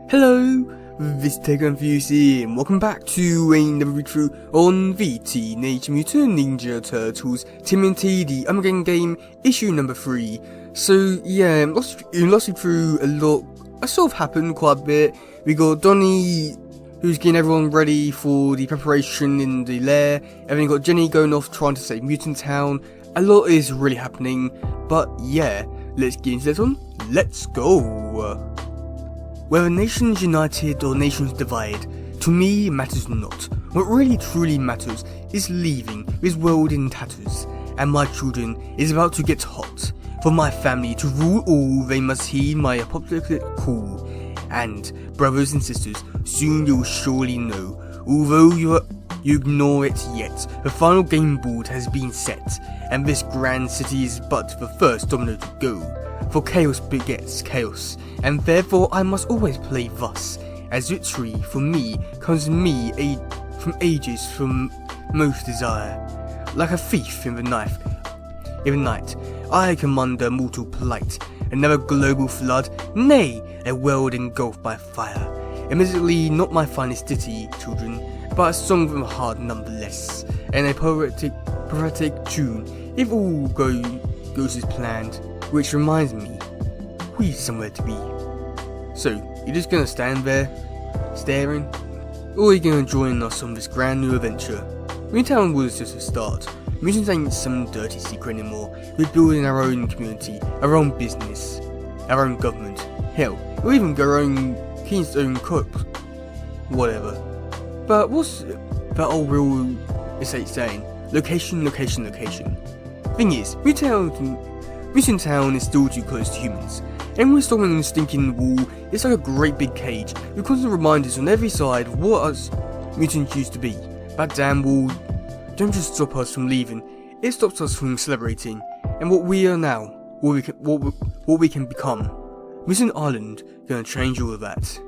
Hello, this is teddygaming and welcome back to another read-through on the Teenage Mutant Ninja Turtles tmnt the Armageddon game, issue number 3. So yeah, last week through a lot sort of happened quite a bit. We got Donnie, who's getting everyone ready for the preparation in the lair, and then you got Jenny going off trying to save Mutantown. A lot is really happening, but yeah, let's get into this one. Let's go! Whether nations united or nations divided, to me matters not. What really truly matters is leaving this world in tatters, and my children is about to get hot. For my family to rule all, they must heed my apocalyptic call. And, brothers and sisters, soon you'll surely know, although you ignore it yet, the final game board has been set, and this grand city is but the first domino to go. For chaos begets chaos, and therefore I must always play thus, as victory for me comes from ages from most desire. Like a thief in the night, I command a mortal plight, another global flood, nay, a world engulfed by fire. Admittedly not my finest ditty, children, but a song from the heart nonetheless, and a poetic tune, if all goes as planned. Which reminds me, we need somewhere to be. So, you're just gonna stand there, staring? Or are you gonna join us on this grand new adventure? Mutantown was just a start. Mutants ain't some dirty secret anymore. We're building our own community, our own business, our own government. Hell, we'll even get our own Keystone Corp. Whatever. But what's that old real estate saying? Location, location, location. Thing is, Mutantown is still too close to humans, and we're storming the stinking wall. It's like a great big cage with constant reminders on every side of what us mutants used to be. That damn wall don't just stop us from leaving, it stops us from celebrating, and what we are now, what we can become. Mutant Island gonna change all of that.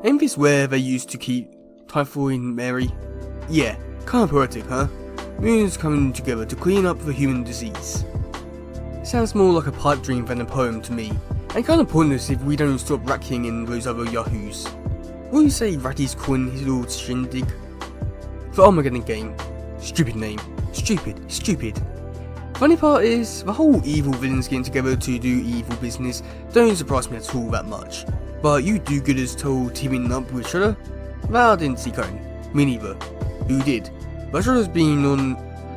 Ain't this where they used to keep Typhoid Mary? Yeah, kinda poetic, huh? Mutants coming together to clean up the human disease. Sounds more like a pipe dream than a poem to me, and kinda pointless if we don't stop racking in those other yahoos. What do you say Ratty's calling his little shindig? The Armageddon game. Stupid name. Stupid. Funny part is, the whole evil villains getting together to do evil business don't surprise me at all that much. But you do-gooders told teaming up with Shredder? That I didn't see coming. Me neither. Who did? But Shredder's been on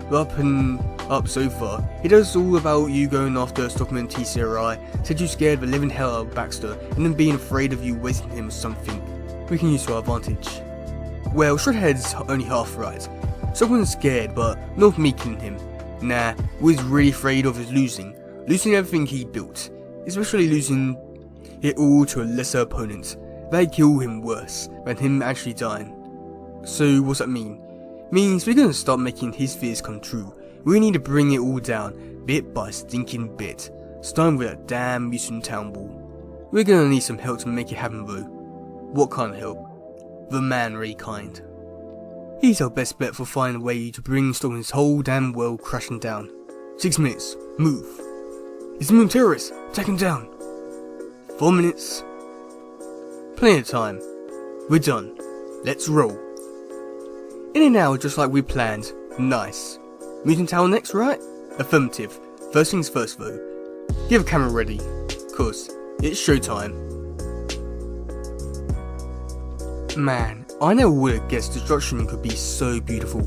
the up so far. He does all about you going after Stockman TCRI, said you scared the living hell out of Baxter, and then being afraid of you wasting him or something. We can use to our advantage. Well, Shredhead's only half right. Stockman's scared, but not of me killing him. Nah, was really afraid of his losing everything he built, especially losing it all to a lesser opponent. They'd kill him worse than him actually dying. So what's that mean? Means we're gonna start making his fears come true. We need to bring it all down, bit by stinking bit, starting with that damn Mutantown wall. We're gonna need some help to make it happen though. What kind of help? The man-ray kind. He's our best bet for finding a way to bring Stockman's whole damn world crashing down. 6 minutes, move. It's the moon terrorists, take him down. 4 minutes. Plenty of time. We're done. Let's roll. In and out just like we planned. Nice. Mutantown next, right? Affirmative. First things first though. Get the camera ready, cause it's showtime. Man, I never would have guessed destruction could be so beautiful.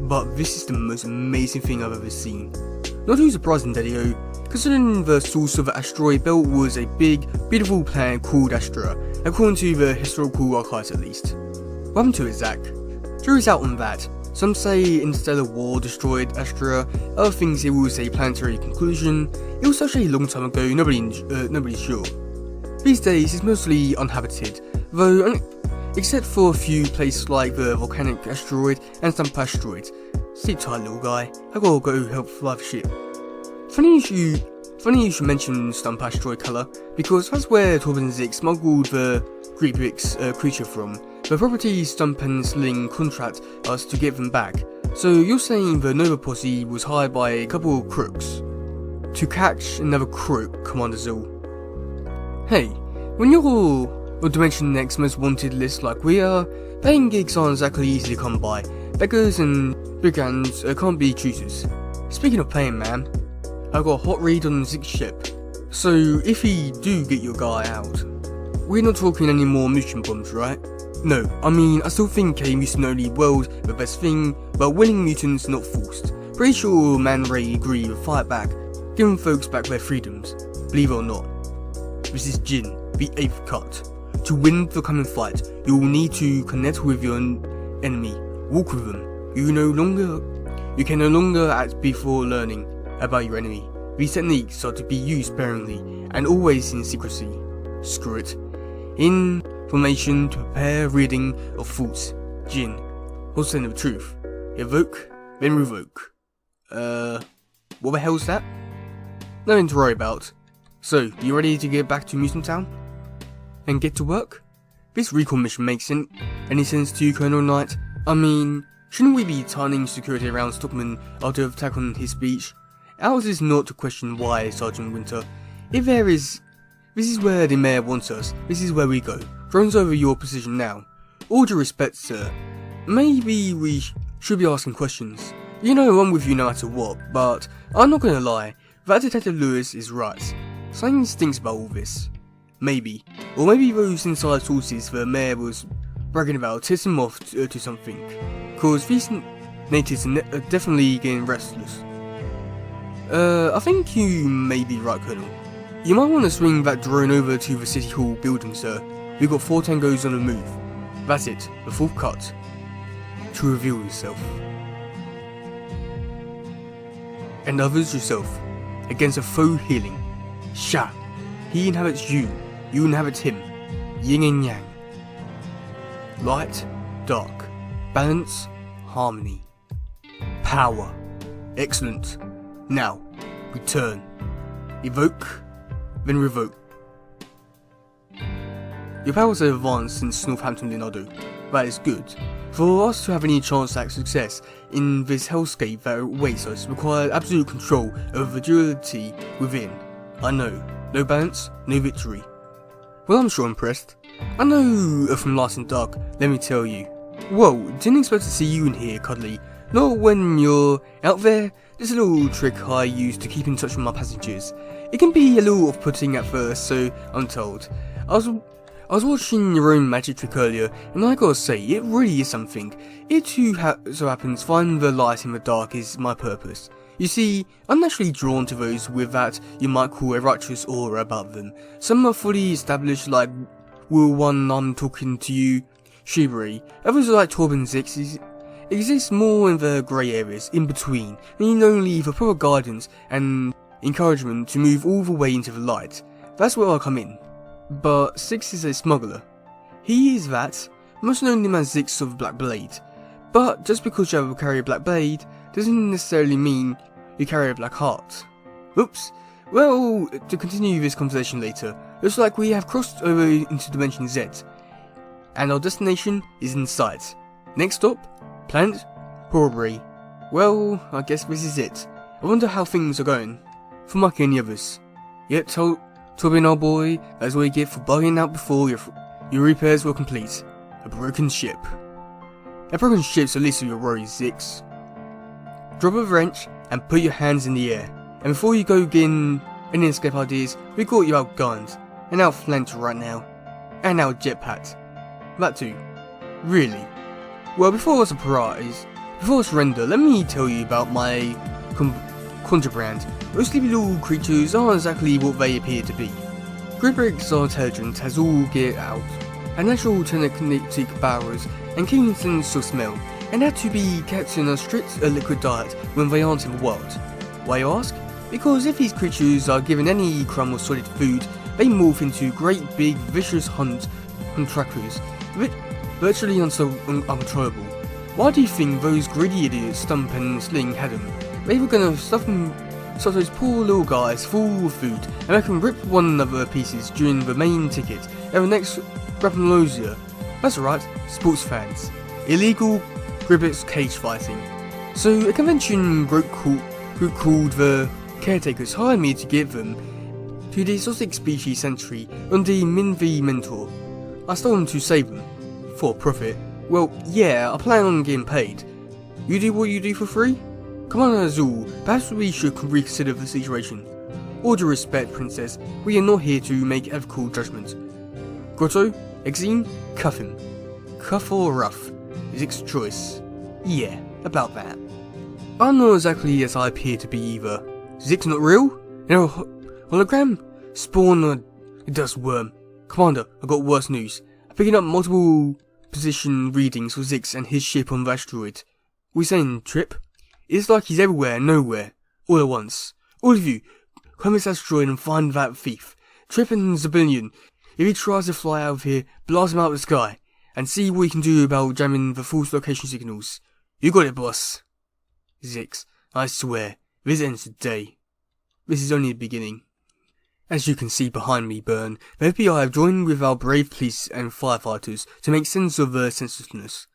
But this is the most amazing thing I've ever seen. Not too surprising, Daddy-o, considering the source of the asteroid belt was a big, beautiful planet called Astra, according to the historical archives at least. What happened to it, Zach? Jury's out on that. Some say interstellar war destroyed Astra, other things it was a planetary conclusion. It was such a long time ago, nobody's sure. These days it's mostly uninhabited, though except for a few places like the volcanic asteroid and Stump asteroid. Sleep tight, little guy, I gotta go help fly the ship. Funny you should mention Stump asteroid colour, because that's where Torben Zick smuggled the Greepix creature from. The property Stump and Sling contract us to get them back, so you're saying the Nova Posse was hired by a couple of crooks to catch another crook, Commander Zul. Hey, when you're or Dimension Next most wanted list like we are, paying gigs aren't exactly easily come by. Beggars and brigands can't be choosers. Speaking of paying, man, I got a hot read on Zig's ship. So if you do get your guy out, we're not talking any more mutant bombs, right? No, I mean, I still think a mutant-only world the best thing, but winning mutants not forced. Pretty sure Man Ray agree with fight back, giving folks back their freedoms, believe it or not. This is Jin, the 8th cut. To win the coming fight, you will need to connect with your enemy, walk with them. You can no longer act before learning about your enemy. These techniques are to be used sparingly, and always in secrecy. Screw it. Information to prepare reading of thoughts. Jin. What's the end of the truth? Evoke, then revoke. What the hell's that? Nothing to worry about. So, you ready to get back to Mutantown? And get to work? This recall mission makes any sense to you, Colonel Knight? I mean, shouldn't we be tightening security around Stockman after the attack on his speech? Ours is not to question why, Sergeant Winter. If there is... This is where the mayor wants us. This is where we go. Drone's over your position now. All due respect, sir. Maybe we should be asking questions. You know I'm with you no matter what, but I'm not gonna lie. That Detective Lewis is right. Something stinks about all this. Maybe. Or maybe those inside sources the mayor was bragging about tips him off to something. Cause these natives are definitely getting restless. I think you may be right, Colonel. You might want to swing that drone over to the City Hall building, sir. We've got 4 tangos on the move. That's it, the 4th cut. To reveal yourself. And others yourself, against a foe healing. Sha! He inhabits you, you inhabit him. Yin and yang. Light, dark. Balance, harmony. Power. Excellent. Now, return. Evoke, then revoke. Your powers have advanced since Northampton, Leonardo. That is good. For us to have any chance at success in this hellscape that awaits us requires absolute control over the duality within. I know. No balance, no victory. Well, I'm sure impressed. I know from Light and Dark, let me tell you. Whoa, didn't expect to see you in here, Cuddly. Not when you're out there. There's a little trick I use to keep in touch with my passengers. It can be a little off-putting at first, so I'm told. I was watching your own magic trick earlier, and I gotta say, it really is something. It too so happens finding the light in the dark is my purpose. You see, I'm naturally drawn to those with that you might call a righteous aura about them. Some are fully established, like one I'm talking to you, Shibari. Others are like Torben Zix, exist more in the grey areas, in between, and you only for proper guidance and encouragement to move all the way into the light. That's where I come in. But Zix is a smuggler. He is that, most known him as Zix of Black Blade. But just because you carry a black blade, doesn't necessarily mean you carry a black heart. Oops. Well, to continue this conversation later, looks like we have crossed over into Dimension Z, and our destination is in sight. Next stop, Planet Horbury. Well, I guess this is it. I wonder how things are going. For Mike and the others. Yet, Tobin, our boy, that's what you get for bugging out before your repairs were complete. A broken ship. A broken ship's the least of your worries, Zix. Drop a wrench and put your hands in the air. And before you go getting any escape ideas, we got you outgunned and outflanked right now. And out jetpacked. That too. Really. Well, before I surrender, let me tell you about my contraband. Those sleepy little creatures aren't exactly what they appear to be. Gribricks are intelligent as all get out, and natural telekinetic powers and keen sense of smell, and had to be kept in a strict liquid diet when they aren't in the wild. Why, you ask? Because if these creatures are given any crumb of solid food, they morph into great big vicious hunt trackers, virtually uncontrollable. Why do you think those greedy idiots Stump and Sling had them? They were gonna stuff those poor little guys full of food and make them rip one another to pieces during the main ticket and the next Rapalozia. That's right, sports fans. Illegal Gribbets cage fighting. So a convention group called the Caretakers hired me to give them to the exotic species sanctuary under Min V Mentor. I stole them to save them. For profit. Well, yeah, I plan on getting paid. You do what you do for free? Come on, Azul, perhaps we should reconsider the situation. All due respect, Princess, we are not here to make ethical judgments. Grotto, Exene, cuff him. Cuff or rough? Zix's choice. Yeah, about that. I'm not exactly as I appear to be either. Zix not real? No hologram? Spawn a dust worm. Commander, I got worse news. I'm picking up multiple position readings for Zix and his ship on the asteroid. We saying trip? It's like he's everywhere and nowhere, all at once. All of you, come this asteroid and find that thief. Trip and Zabilion. If he tries to fly out of here, blast him out of the sky, and see what you can do about jamming the false location signals. You got it, boss. Zix, I swear, this ends today. This is only the beginning. As you can see behind me, Burn, the FBI have joined with our brave police and firefighters to make sense of their senselessness.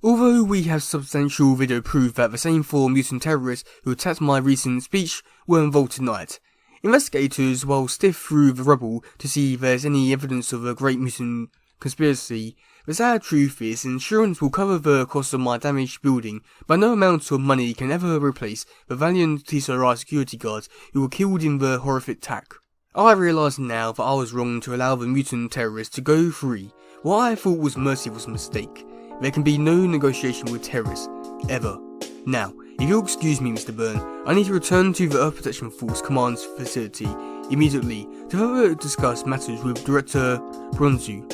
Although we have substantial video proof that the same 4 mutant terrorists who attacked my recent speech were involved tonight, investigators will sift through the rubble to see if there's any evidence of a great mutant conspiracy. The sad truth is, insurance will cover the cost of my damaged building, but no amount of money can ever replace the valiant TSRI security guards who were killed in the horrific attack. I realise now that I was wrong to allow the mutant terrorists to go free. What I thought was mercy was a mistake. There can be no negotiation with terrorists, ever. Now, if you'll excuse me, Mr. Byrne, I need to return to the Earth Protection Force Command's facility immediately to further discuss matters with Director Bronzu.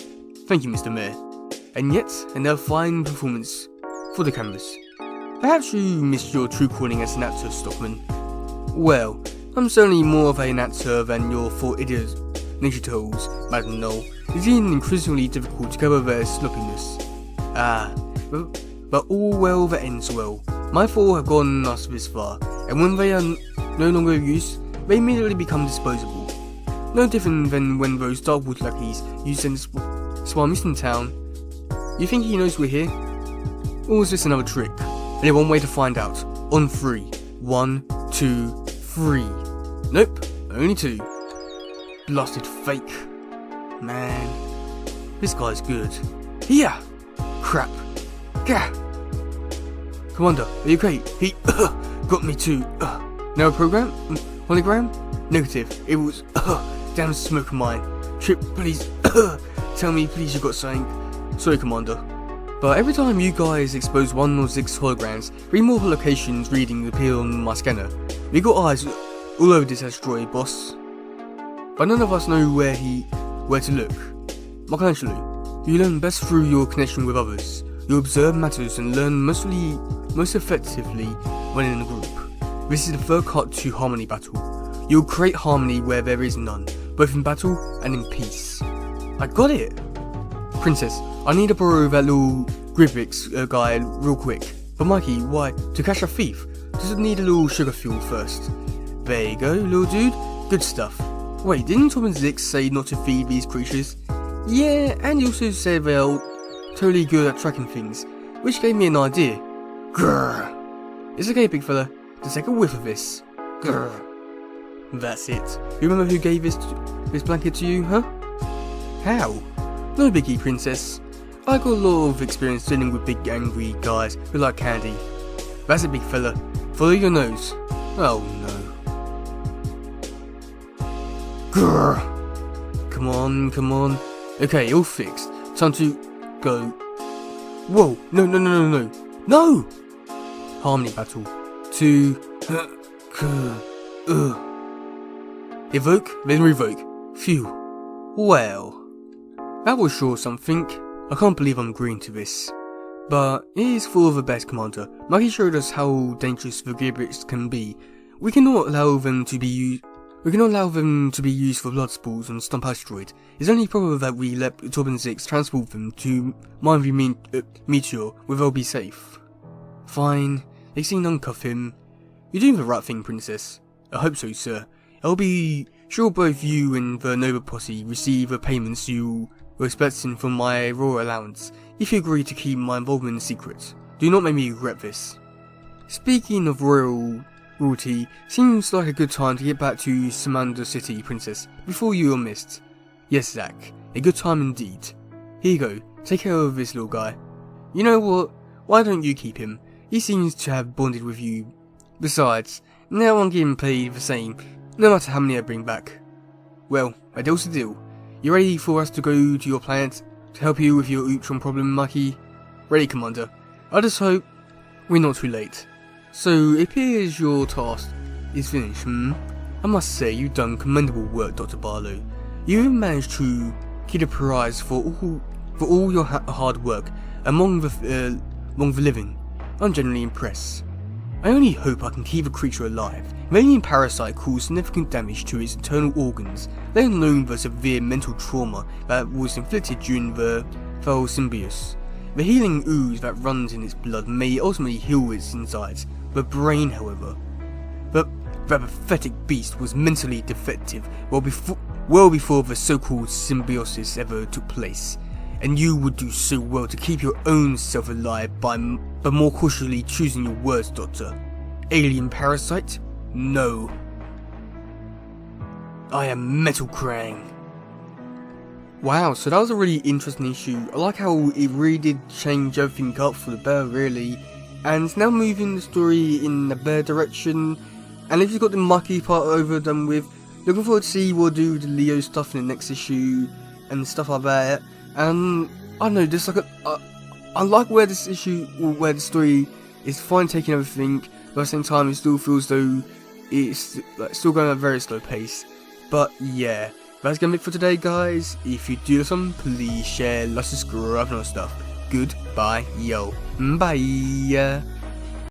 Thank you, Mr. Mayor. And yet, another fine performance for the cameras. Perhaps you missed your true calling as an actor, Stockman. Well, I'm certainly more of an actor than your 4 idiots, Ninja Turtles, Madam Null. It's getting increasingly difficult to cover their sloppiness. But all well that ends well. My 4 have gotten us this far, and when they are no longer of use, they immediately become disposable. No different than when those Darkwood lackeys used in Mutantown. You think he knows we're here? Or is this another trick? Only one way to find out. On 3. 1, 2, 3. Nope, only 2. Blasted fake. Man, this guy's good. Yeah! Crap. Gah! Commander, are you okay? He got me too. No program? Hologram? Negative. It was damn smoke of mine. Trip, please. Tell me, please, you got something. Sorry, Commander. But every time you guys expose 1 or 6 holograms, 3 more locations reading appear on my scanner. We got eyes all over this asteroid, boss. But none of us know where to look. Michelangelo, you learn best through your connection with others. You observe matters and learn most effectively when in a group. This is the third cut to Harmony Battle. You'll create harmony where there is none, both in battle and in peace. I got it! Princess, I need to borrow that little Grivix guy real quick. But Mikey, why? To catch a thief? Does it need a little sugar fuel first? There you go, little dude. Good stuff. Wait, didn't Tom and Zix say not to feed these creatures? Yeah, and he also said they're totally good at tracking things, which gave me an idea. Grrr. It's okay, big fella. Just take a whiff of this. Grrr. That's it. You remember who gave this blanket to you, huh? How? No biggie, Princess. I got a lot of experience dealing with big angry guys who like candy. That's it, big fella. Follow your nose. Oh no. Grrr. Come on. Okay, all fixed. Time to go. Whoa, no! Harmony Battle. 2. Evoke, then revoke. Phew. Well. That was sure something. I can't believe I'm agreeing to this. But it is full of the best, Commander. Mikey showed us how dangerous the Gearbricks can be. We cannot allow them to be used for blood spores on Stump Asteroid. It's only proper that we let Torb and Zix transport them to mine the meteor where they'll be safe. Fine. Exene, uncuff him. You're doing the right thing, Princess. I hope so, sir. I'll be sure both you and the Nova Posse receive the payments you were expecting from my royal allowance, if you agree to keep my involvement secret. Do not make me regret this. Speaking of royalty, seems like a good time to get back to Samanda City, Princess, before you are missed. Yes, Zack, a good time indeed. Here you go, take care of this little guy. You know what? Why don't you keep him? He seems to have bonded with you. Besides, now I'm getting paid the same, no matter how many I bring back. Well, a deal's the deal. You ready for us to go to your planet to help you with your Ultron problem, Mikey? Ready, Commander. I just hope we're not too late. So, it appears your task is finished, I must say, you've done commendable work, Dr. Barlow. You have managed to get a prize for all your hard work among the living. I'm genuinely impressed. I only hope I can keep the creature alive. The alien parasite caused significant damage to its internal organs, let alone the severe mental trauma that was inflicted during the foul symbiosis. The healing ooze that runs in its blood may ultimately heal its insides. The brain, however, that pathetic beast was mentally defective well before the so-called symbiosis ever took place. And you would do so well to keep your own self alive by more cautiously choosing your words, Doctor. Alien parasite? No. I am Metal Krang. Wow, so that was a really interesting issue. I like how it really did change everything up for the better, really. And it's now moving the story in a better direction. And if you've got the mucky part over done with, looking forward to see what we'll do with the Leo stuff in the next issue and stuff like that. And I don't know, just like I like where this issue, or where the story is finally taking everything, but at the same time it still feels though it's like still going at a very slow pace. But yeah, that's gonna be it for today, guys. If you do listen, please share, like, subscribe, and all stuff. Goodbye, yo, bye.